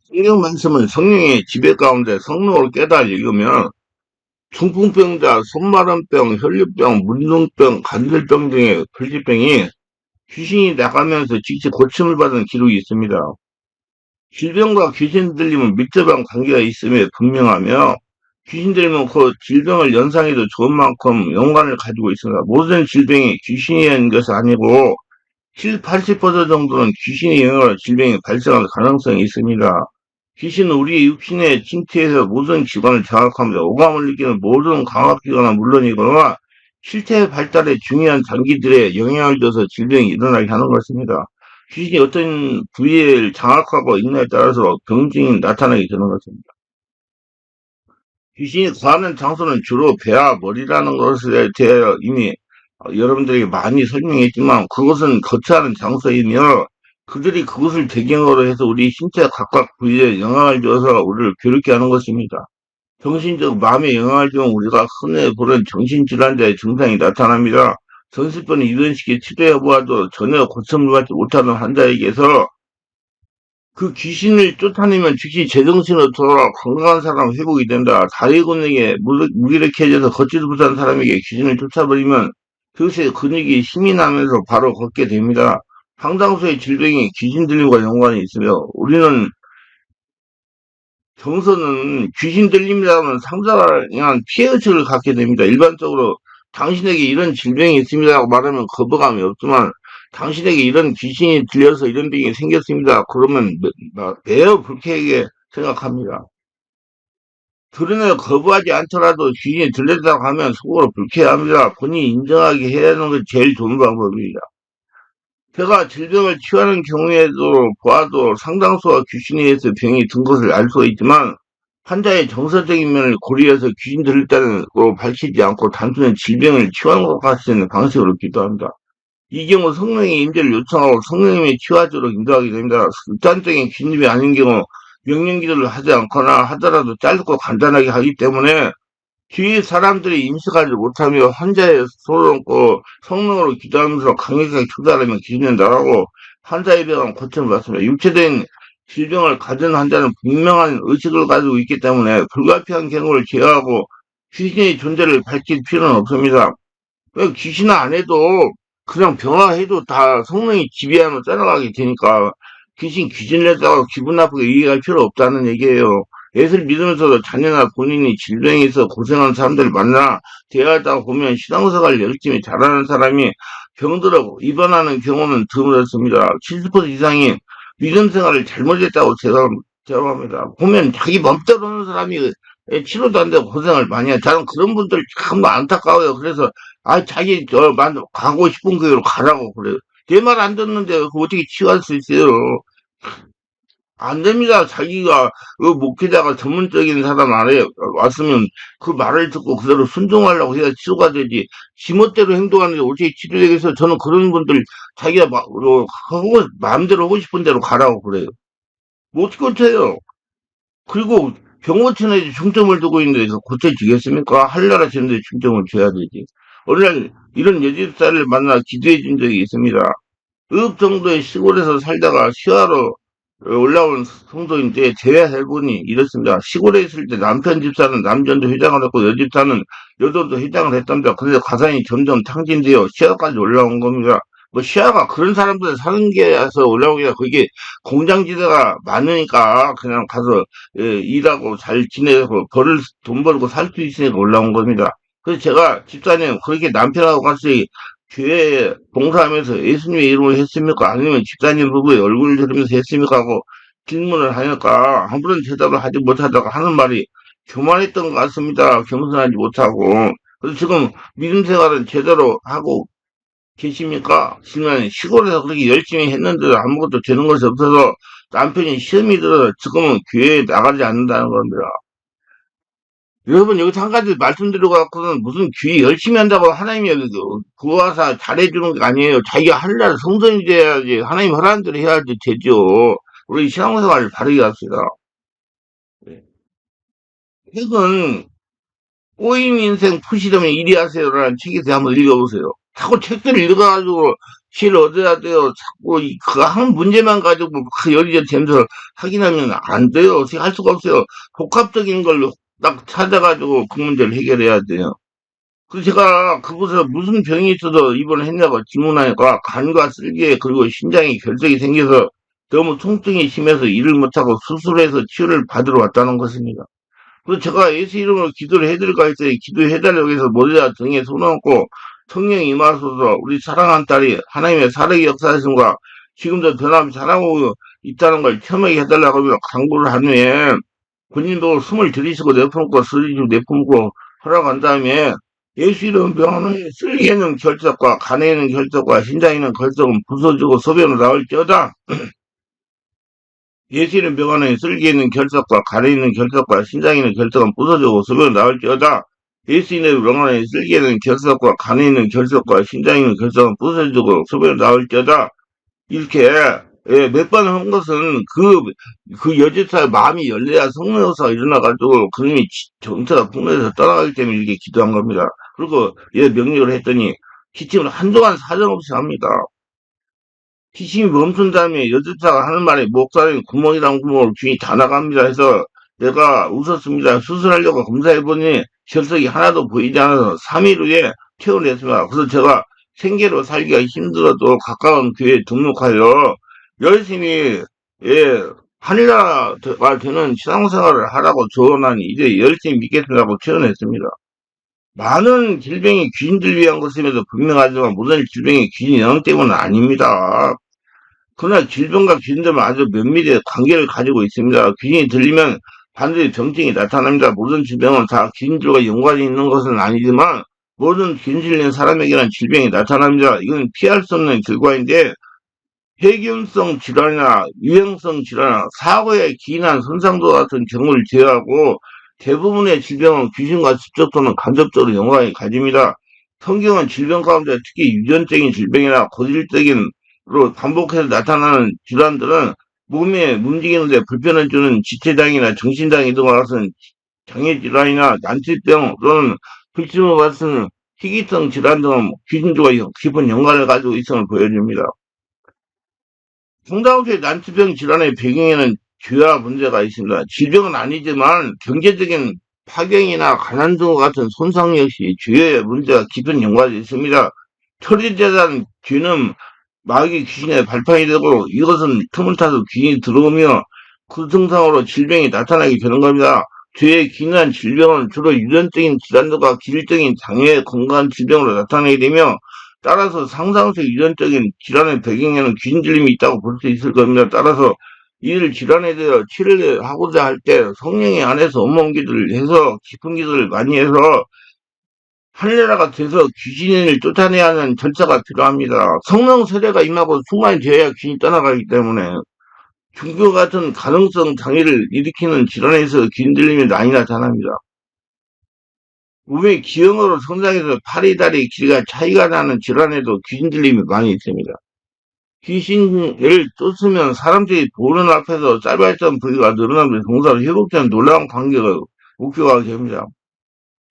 성경 말씀은 성령의 지배 가운데 성령을 깨달아 읽으면 중풍병자, 손마름병, 혈류병, 문둥병, 관절병 등의 불치병이 귀신이 나가면서 직접 고침을 받은 기록이 있습니다. 질병과 귀신 들림은 밀접한 관계가 있음에 분명하며 귀신 들림은 그 질병을 연상해도 좋은 만큼 연관을 가지고 있습니다. 모든 질병이 귀신이 있는 것은 아니고 7, 80% 정도는 귀신의 영향으로 질병이 발생할 가능성이 있습니다. 귀신은 우리 육신의 침투에서 모든 기관을 장악합니다. 오감을 느끼는 모든 감각기관은 물론이거나 실태 발달에 중요한 장기들에 영향을 줘서 질병이 일어나게 하는 것입니다. 귀신이 어떤 부위를 장악하고 있느냐에 따라서 병증이 나타나게 되는 것입니다. 귀신이 거하는 장소는 주로 배와 머리라는 것에 대해 이미 여러분들에게 많이 설명했지만 그것은 거처하는 장소이며 그들이 그것을 배경으로 해서 우리 신체 각각 부위에 영향을 줘서 우리를 괴롭게 하는 것입니다. 정신적 마음에 영향을 주면 우리가 흔히 보는 정신질환자의 증상이 나타납니다. 전신병은 이런 식의 치료해 보아도 전혀 고침을 받지 못하는 환자에게서 그 귀신을 쫓아내면 즉시 제정신으로 돌아와 건강한 사람 회복이 된다. 다리 근육에 무기력해져서 걷지도 못하는 사람에게 귀신을 쫓아버리면 그것의 근육이 힘이 나면서 바로 걷게 됩니다. 상당수의 질병이 귀신 들림과 연관이 있으며 우리는 정서는 귀신 들림이라는 상당한 피해의식을 갖게 됩니다. 일반적으로 당신에게 이런 질병이 있습니다라고 말하면 거부감이 없지만 당신에게 이런 귀신이 들려서 이런 병이 생겼습니다. 그러면 매우 불쾌하게 생각합니다. 드러내 거부하지 않더라도 귀신이 들렸다고 하면 속으로 불쾌합니다. 본인이 인정하게 해야 하는 것이 제일 좋은 방법입니다. 제가 질병을 치유하는 경우에도 보아도 상당수가 귀신에 의해서 병이 든 것을 알 수가 있지만 환자의 정서적인 면을 고려해서 귀신 들릴 때는 밝히지 않고 단순히 질병을 치유하는 것 같은 방식으로 기도합니다. 이 경우 성령의 임재를 요청하고 성령님이 치유하도록 인도하게 됩니다. 극단적인 귀신이 아닌 경우 명령 기도를 하지 않거나 하더라도 짧고 간단하게 하기 때문에 주위 사람들이 인식하지 못하며 환자의 손을 얹고 성령으로 기도하면서 강력하게 축사하면 귀신은 나가고 환자의 병은 고침을 받습니다. 육체적인 질병을 가진 환자는 분명한 의식을 가지고 있기 때문에 불가피한 경우를 제어하고 귀신의 존재를 밝힐 필요는 없습니다. 왜 귀신 안 해도 그냥 병화해도 다 성령이 지배하면 따라가게 되니까 귀신 냈다고 기분 나쁘게 얘기할 필요 없다는 얘기예요. 예수를 믿으면서도 자녀나 본인이 질병에 있어 고생하는 사람들을 만나 대화하다 보면 신앙생활 열심히 잘하는 사람이 병들어 입원하는 경우는 드물었습니다. 70% 이상이 믿음 생활을 잘못했다고 제가 합니다. 보면 자기 맘대로 하는 사람이 치료도 안 되고 고생을 많이 해요. 저는 그런 분들 참 안타까워요. 그래서 자기 가고 싶은 교회로 가라고 그래요. 내 말 안 듣는데 그 어떻게 치유할 수 있어요? 안 됩니다. 자기가 그 목회자가 전문적인 사람 안에 왔으면 그 말을 듣고 그대로 순종하려고 해야 치료가 되지. 지멋대로 행동하는데 어떻게 치료되겠어요? 저는 그런 분들 자기가 마음대로 하고 싶은 대로 가라고 그래요. 뭐 어떻게 고쳐요? 그리고 병고치는 중점을 두고 있는데 그 고쳐지겠습니까? 할나라 지는데 중점을 줘야 되지. 어느 날 이런 여집사를 만나 기도해 준 적이 있습니다. 읍 정도의 시골에서 살다가 시화로 올라온 성도인데 재회해보니 이렇습니다. 시골에 있을 때 남편 집사는 남전도 회장을 했고 여집사는 여전도 회장을 했답니다. 그래서 가산이 점점 탕진되어 시화까지 올라온 겁니다. 뭐 시야가 그런 사람들 사는 게서 올라오기가 그게 공장지대가 많으니까 그냥 가서 일하고 잘 지내고 돈 벌고 살 수 있으니까 올라온 겁니다. 그래서 제가 집사님 그렇게 남편하고 같이 교회에 봉사하면서 예수님의 이름으로 했습니까? 아니면 집사님 부부의 얼굴을 들으면서 했습니까? 하고 질문을 하니까 아무런 대답을 하지 못하다가 하는 말이 교만했던 것 같습니다. 겸손하지 못하고. 그래서 지금 믿음 생활은 제대로 하고 계십니까? 지금 시골에서 그렇게 열심히 했는데도 아무것도 되는 것이 없어서 남편이 시험이 들어서 지금은 교회에 나가지 않는다는 겁니다. 여러분 여기서 한 가지 말씀드리고 갖고는 무슨 교회 열심히 한다고 하나님이 구하사 잘해주는 게 아니에요. 자기가 하려는 성전이 돼야지 하나님 하라는 대로 해야지 되죠. 우리 신앙생활을 바르게 합시다. 네. 책은 꼬인 인생 푸시려면 이리 하세요라는 책에서 한번 읽어보세요. 자꾸 책들을 읽어가지고 치를 얻어야 돼요. 자꾸 그 한 문제만 가지고 그 여리저리 되면서 확인하면 안 돼요. 어떻게 할 수가 없어요. 복합적인 걸로 딱 찾아가지고 그 문제를 해결해야 돼요. 그 제가 그곳에 무슨 병이 있어서 입원했냐고 질문하니까 간과 쓸개 그리고 심장에 결석이 생겨서 너무 통증이 심해서 일을 못하고 수술해서 치료를 받으러 왔다는 것입니다. 그래서 제가 예수 이름으로 기도를 해드릴까 했더니 기도해달라고 해서 머리다 등에 손 얹고 성령이 임하소서 우리 사랑한 딸이 하나님의 살아계 역사하심과 지금도 변함이 잘하고 있다는 걸 체험하게 해달라고 하며 강구를 한 후에 본인도 숨을 들이쉬고 내뿜고 쓰리고 내뿜고 허락한 다음에 예수 이름 병원의 쓸개 있는 결석과 간에 있는 결석과 신장에 있는 결석은 부서지고 소변으로 나올지어다. 예수 이름 병원에 쓸개 있는 결석과 간에 있는 결석과 신장에 있는 결석은 부서지고 소변으로 나올지어다. 예수 이름 병원에 쓸개 있는 결석과 간에 있는 결석과 신장에 있는 결석은 부서지고 소변으로 나올지어다. 이렇게 몇 번 한 것은 그 여제사의 마음이 열려야 성령사가 일어나가지고 그놈이 정체가 풍부해서 떠나가기 때문에 이렇게 기도한 겁니다. 그리고 명령을 했더니 기침을 한동안 사정없이 합니다. 기침이 멈춘 다음에 여제사가 하는 말에 목살에 구멍이랑 구멍으로 균이 다 나갑니다. 해서 내가 웃었습니다. 수술하려고 검사해보니 결석이 하나도 보이지 않아서 3일 후에 퇴원했습니다. 그래서 제가 생계로 살기가 힘들어도 가까운 교회에 등록하여 열심히 하늘나라가 되는 신앙생활을 하라고 조언하니 이제 열심히 믿겠습니다고 퇴원했습니다. 많은 질병이 귀신들 위한 것임에도 분명하지만 모든 질병이 귀신 영향 때문은 아닙니다. 그러나 질병과 귀신들은 아주 면밀히 관계를 가지고 있습니다. 귀신이 들리면 반드시 병증이 나타납니다. 모든 질병은 다 귀신들과 연관이 있는 것은 아니지만 모든 귀신 들린 사람에게는 질병이 나타납니다. 이건 피할 수 없는 결과인데 폐균성 질환이나 유행성 질환, 사고에 기인한 손상도 같은 경우를 제외하고 대부분의 질병은 귀신과 직접 또는 간접적으로 연관이 가집니다. 성경은 질병 가운데 특히 유전적인 질병이나 고질적인로 반복해서 나타나는 질환들은 몸에 움직이는데 불편을 주는 지체장애나 정신장애 등과 같은 장애질환이나 난치병 또는 불침을 받는 희귀성 질환 등은 귀신과 깊은 연관을 가지고 있음을 보여줍니다. 성장수의 난치병 질환의 배경에는 죄와 문제가 있습니다. 질병은 아니지만 경제적인 파경이나 가난 등과 같은 손상 역시 죄의 문제가 깊은 연관이 있습니다. 처리되던 죄는 마귀 귀신의 발판이 되고 이것은 틈을 타서 귀신이 들어오며 그 증상으로 질병이 나타나게 되는 겁니다. 죄에 기인한 질병은 주로 유전적인 질환들과 기질적인 장애, 건강 질병으로 나타나게 되며 따라서 상상적 유전적인 질환의 배경에는 귀신 들림이 있다고 볼 수 있을 겁니다. 따라서 이를 질환에 대해 치료를 하고자 할 때 성령의 안에서 온몸 기도를 해서 깊은 기도를 많이 해서 하늘나라가 돼서 귀신을 쫓아내야 하는 절차가 필요합니다. 성령 세례가 임하고 충만이 되어야 귀신이 떠나가기 때문에 중교 같은 가능성 장애를 일으키는 질환에서 귀신 들림이 많이 나타납니다. 몸의 기형으로 성장해서 팔이 다리 길이가 차이가 나는 질환에도 귀신 들림이 많이 있습니다. 귀신을 쫓으면 사람들이 보는 앞에서 짧았던 부위가 늘어나면서 동사로 회복되는 놀라운 관계가 목표가 됩니다.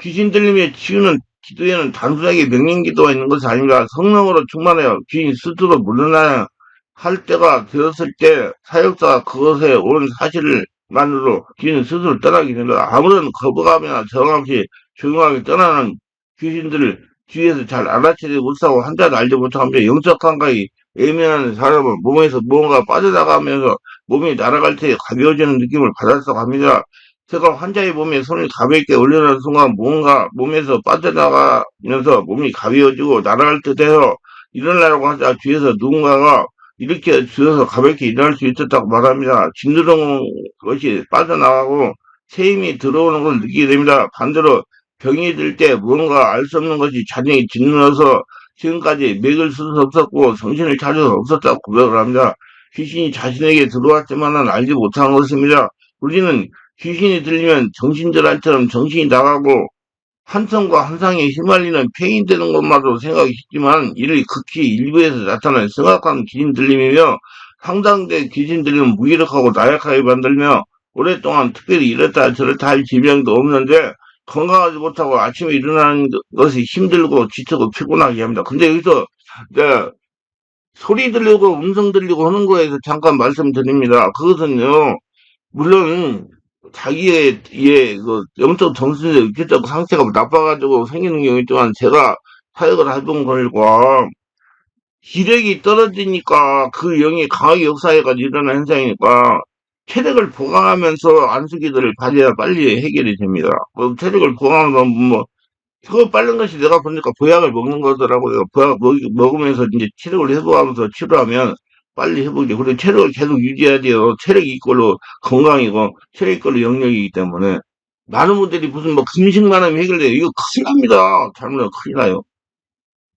귀신 들림의 치유는 기도에는 단순하게 명령기도가 있는 것이 아닙니다. 성령으로 충만하여 귀신 스스로 물러나야 할 때가 되었을 때 사역자가 그것에 온 사실만으로 귀신 스스로 떠나게 됩니다. 아무런 거부감이나 저항 없이 조용하게 떠나는 귀신들을 뒤에서 잘 알아채지 못하고 한자도 알지 못하며 영적 감각이 예민한 사람은 몸에서 무언가 빠져나가면서 몸이 날아갈 때 가벼워지는 느낌을 받았다고 합니다. 제가 환자의 몸에 손을 가볍게 올려놓은 순간 무언가 몸에서 빠져나가면서 몸이 가벼워지고 날아갈 듯해서 일어나라고 하자 뒤에서 누군가가 이렇게 주어서 가볍게 일어날 수 있었다고 말합니다. 짓누르는 것이 빠져나가고 새 힘이 들어오는 걸 느끼게 됩니다. 반대로 병이 들 때 무언가 알 수 없는 것이 자정이 짓눌러서 지금까지 맥을 쓸 수 없었고 정신을 차릴 수 없었다고 고백을 합니다. 귀신이 자신에게 들어왔지만은 알지 못한 것입니다. 우리는 귀신이 들리면 정신질환처럼 정신이 나가고 한성과 한상에 휘말리는 폐인 되는 것마저 생각이 쉽지만 이를 극히 일부에서 나타나는 심각한 귀신 들림이며 상당된 귀신 들림은 무기력하고 나약하게 만들며 오랫동안 특별히 이렇다 저렇다 할 질병도 없는데 건강하지 못하고 아침에 일어나는 것이 힘들고 지치고 피곤하게 합니다. 근데 여기서 소리 들리고 음성 들리고 하는 거에서 잠깐 말씀드립니다. 그것은요, 물론 자기의 그 영적 정신적 육체적 상태가 나빠가지고 생기는 경우 있지만 제가 사역을 해본 결과 기력이 떨어지니까 그 영이 강하게 역사해가지고 일어나는 현상이니까 체력을 보강하면서 안수기도를 받아야 빨리 해결이 됩니다. 체력을 보강하면 그거 빠른 것이 내가 보니까 보약을 먹는 거더라고요. 보약 먹으면서 이제 체력을 회복하면서 치료하면 빨리 회복이. 그리고 체력을 계속 유지해야 돼요. 체력이 있걸로 건강이고, 체력이 있걸로 영역이기 때문에. 많은 분들이 무슨 금식만 하면 해결돼요. 이거 큰일 납니다. 잘못하면 큰일 나요.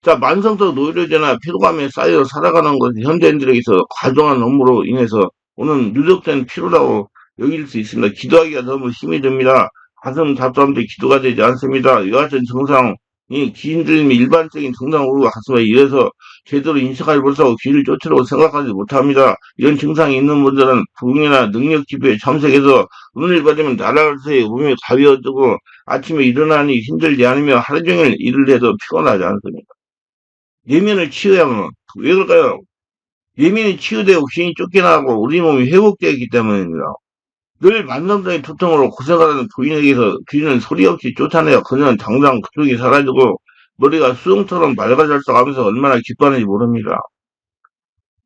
자, 만성적 노이로제나 피로감에 쌓여 살아가는 것이 현대인들에게서 과도한 업무로 인해서 오는 누적된 피로라고 여길 수 있습니다. 기도하기가 너무 힘이 듭니다. 가슴 답답한데 기도가 되지 않습니다. 이와 같은 증상이 귀인 들림이 일반적인 증상으로 가슴에 이어서 제대로 인식하지 못하고 귀를 쫓으려고 생각하지 못합니다. 이런 증상이 있는 분들은 부흥이나 능력 집회에 참석해서 눈을 받으면 날아갈 새에 몸이 가벼워지고 아침에 일어나니 힘들지 않으며 하루 종일 일을 해도 피곤하지 않습니다. 내면을 치유하면 왜 그럴까요? 내면이 치유되고 귀인이 쫓겨나고 우리 몸이 회복되기 때문입니다. 늘 만성적인 두통으로 고생하는 부인에게서 귀는 소리 없이 쫓아내어 그녀는 당장 그쪽이 사라지고 머리가 수동처럼 맑아졌다고 하면서 얼마나 기뻐하는지 모릅니다.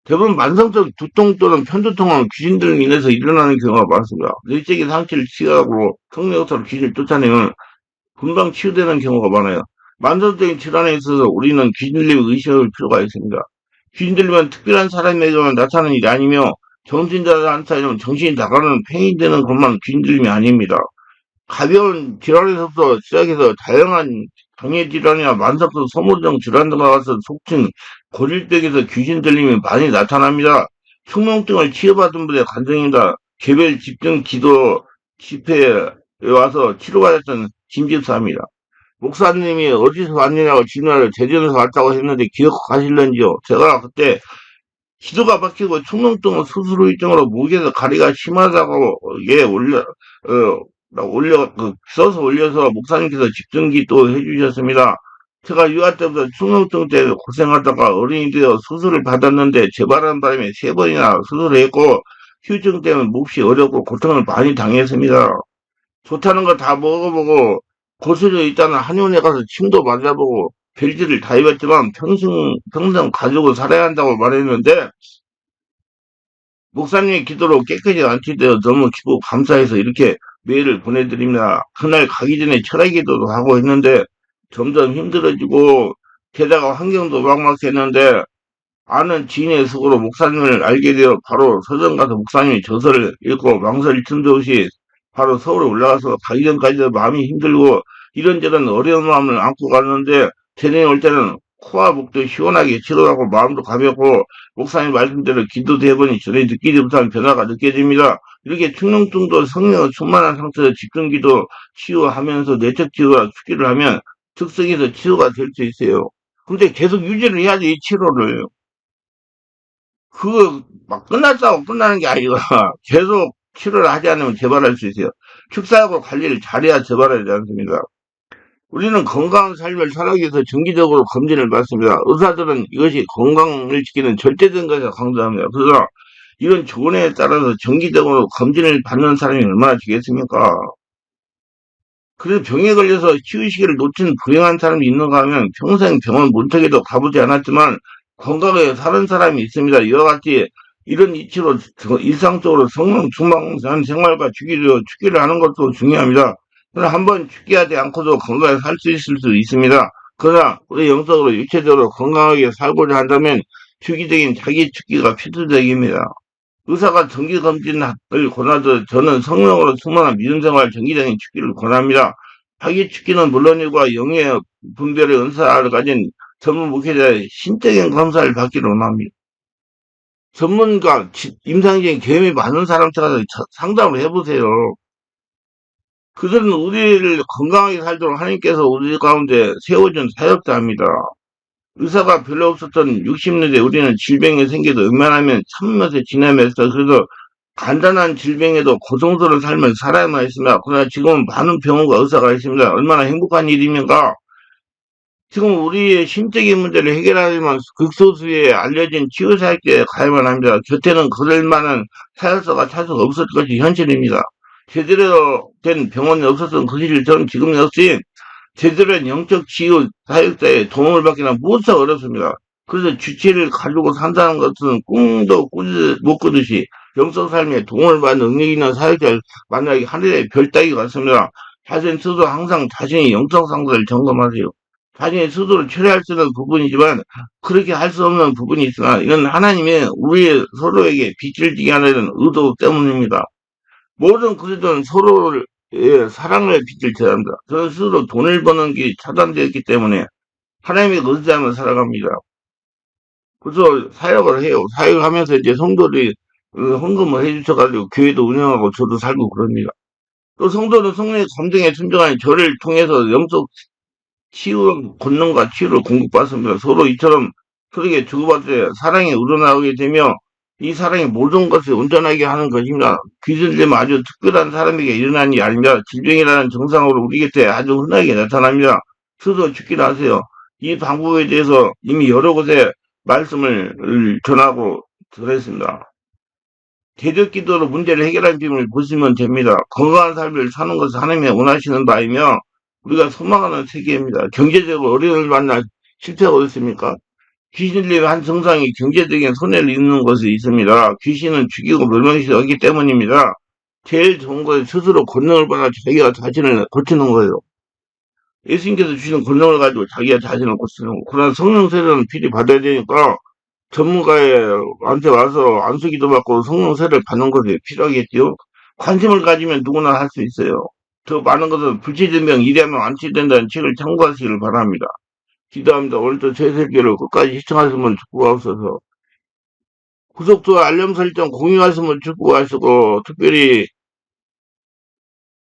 대부분 만성적 두통 또는 편두통은 귀신들로 인해서 일어나는 경우가 많습니다. 뇌적인 상처를 치유하고 성령으로 귀신을 쫓아내면 금방 치유되는 경우가 많아요. 만성적인 질환에 있어서 우리는 귀신들림을 의심할 필요가 있습니다. 귀신들림은 특별한 사람에게만 나타나는 일이 아니며 정신자한테는 정신이 나가는 팽이 되는 것만 귀신들림이 아닙니다. 가벼운 질환에서부터 시작해서 다양한 장애 질환이나 만성성 소모성 질환 등과 같은 속칭 고질병에서 귀신 들림이 많이 나타납니다. 충농증을 치료받은 분의 관정입니다. 개별 집중 기도 집회에 와서 치료받았던 김집사입니다. 목사님이 어디서 왔느냐고 질문하러 대전에서 왔다고 했는데 기억하실런지요? 제가 그때 기도가 막히고 충농증 수술 후유증으로 목에서 가리가 심하다고 써서 올려서 목사님께서 집중기도 해주셨습니다. 제가 유아 때부터 충농증 때문에 고생하다가 어른이 되어 수술을 받았는데 재발한 바람에 3번이나 수술을 했고 후유증 때문에 몹시 어렵고 고통을 많이 당했습니다. 좋다는 거 다 먹어보고 고수에 있다는 한의원에 가서 침도 맞아보고 별짓을 다 해봤지만 평생 가지고 살아야 한다고 말했는데 목사님의 기도로 깨끗이 안치되어 너무 기쁘고 감사해서 이렇게 메일을 보내드립니다. 그날 가기 전에 철학기도도 하고 했는데 점점 힘들어지고 게다가 환경도 막막했는데 아는 지인의 속으로 목사님을 알게 되어 바로 서점 가서 목사님의 저서를 읽고 망설일 틈도 없이 바로 서울에 올라가서 가기 전까지도 마음이 힘들고 이런저런 어려운 마음을 안고 갔는데 재능이 올 때는 코와 목도 시원하게 치료하고 마음도 가볍고 목사님 말씀대로 기도도 해보니 전에 느끼지 못한 변화가 느껴집니다. 이렇게 충농증도 성령의 충만한 상태에서 집중기도 치유하면서 내적 치유와 축기를 하면 즉석에서 치유가 될 수 있어요. 근데 계속 유지를 해야지 이 치료를. 그거 막 끝났다고 끝나는 게 아니라 계속 치료를 하지 않으면 재발할 수 있어요. 축사하고 관리를 잘해야 재발하지 않습니다. 우리는 건강한 삶을 살아기 위해서 정기적으로 검진을 받습니다. 의사들은 이것이 건강을 지키는 절대적인 것을 강조합니다. 그래서 이런 조언에 따라서 정기적으로 검진을 받는 사람이 얼마나 되겠습니까? 그래서 병에 걸려서 치유시기를 놓친 불행한 사람이 있는가 하면 평생 병원 문턱에도 가보지 않았지만 건강하게 사는 사람이 있습니다. 이와 같이 이런 이치로 일상적으로 성령 충만한 생활과 주기를 하는 것도 중요합니다. 그러나 한번 죽기하지 않고도 건강하게 살 수 있을 수 있습니다. 그러나 우리 영적으로 육체적으로 건강하게 살고자 한다면 주기적인 자기 죽기가 필수적입니다. 의사가 정기검진을 권하듯 저는 성령으로 충만한 믿음생활 정기적인 축기를 권합니다. 자기 축기는 물론이고 영의 분별의 은사를 가진 전문 목회자의 신적인 검사를 받기를 원합니다. 전문가, 임상적인 경험이 많은 사람한테 가서 상담을 해보세요. 그들은 우리를 건강하게 살도록 하나님께서 우리 가운데 세워준 사역자입니다. 의사가 별로 없었던 60년대 우리는 질병이 생겨도 웬만하면 참으면서 지내면서 그래서 간단한 질병에도 고통스러운 삶을 살아야만 했습니다. 그러나 지금은 많은 병원과 의사가 있습니다. 얼마나 행복한 일입니까? 지금 우리의 심적인 문제를 해결하려면 극소수의 알려진 치유사역계에 가야만 합니다. 곁에는 그럴 만한 사역서가 차서 없을 것이 현실입니다. 제대로 된 병원이 없었던 그 시절 저는 지금 역시 제대로 된 영적 치유 사역자의 도움을 받기는 무척 어렵습니다. 그래서 주체를 가지고 산다는 것은 꿈도 못 꾸듯이 영적 삶에 도움을 받는 능력 있는 사역자를 만나기 하늘의 별 따기 같습니다. 자신 스스로 항상 자신의 영적 상태를 점검하세요. 자신의 스스로를 처리할 수 있는 부분이지만 그렇게 할 수 없는 부분이 있으나 이건 하나님의 우리 서로에게 빛을 지게 하는 의도 때문입니다. 모든 그리스도는 서로를 사랑을 빛을 줘야 합니다. 저는 스스로 돈을 버는 길이 차단되었기 때문에 하나님의 의지하며 살아갑니다. 그래서 사역을 해요. 사역을 하면서 이제 성도들이 헌금을 해주셔가지고 교회도 운영하고 저도 살고 그럽니다. 또 성도는 성령의 감정에 순종한 저를 통해서 영적 치유, 권능과 치유를 공급받습니다. 서로 이처럼 서로에게 주고받을 때 사랑이 우러나오게 되며 이 사랑이 모든 것을 온전하게 하는 것입니다. 귀신들은 아주 특별한 사람에게 일어난 일이 아닙니다. 질병이라는 증상으로 우리 곁에 아주 흔하게 나타납니다. 스스로 죽기를 하세요. 이 방법에 대해서 이미 여러 곳에 말씀을 전하고 들었습니다. 대적 기도로 문제를 해결하는 비밀을 보시면 됩니다. 건강한 삶을 사는 것은 하나님이 원하시는 바이며 우리가 소망하는 세계입니다. 경제적으로 어려움을 만나 실패하고 있습니까? 귀신 들린 한 증상이 경제적인 손해를 입는 것이 있습니다. 귀신은 죽이고 멸망시키기 때문입니다. 제일 좋은 것은 스스로 권능을 받아 자기가 자신을 고치는 거예요. 예수님께서 주시는 권능을 가지고 자기가 자신을 고치는 거. 그러나 성령 세례는 필히 받아야 되니까 전문가한테 와서 안수기도 받고 성령 세례를 받는 것이 필요하겠지요. 관심을 가지면 누구나 할 수 있어요. 더 많은 것은 불치증명 이래하면 안 치유된다는 책을 참고하시기를 바랍니다. 기도합니다. 오늘도 제 새끼를 끝까지 시청하시면 축복하옵소서. 구독과 알림 설정 공유하시면 축복하시고 특별히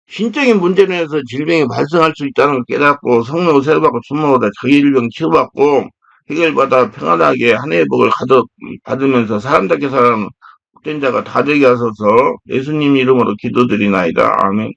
신적인 문제로 해서 질병이 발생할 수 있다는 걸 깨닫고 성령 세례받고 주먹보다 자기 질병 치유받고 해결받아 평안하게 한 해의 복을 가득 받으면서 사람답게 살아가는 복된 자가 다 되게 하소서. 예수님 이름으로 기도드리나이다. 아멘.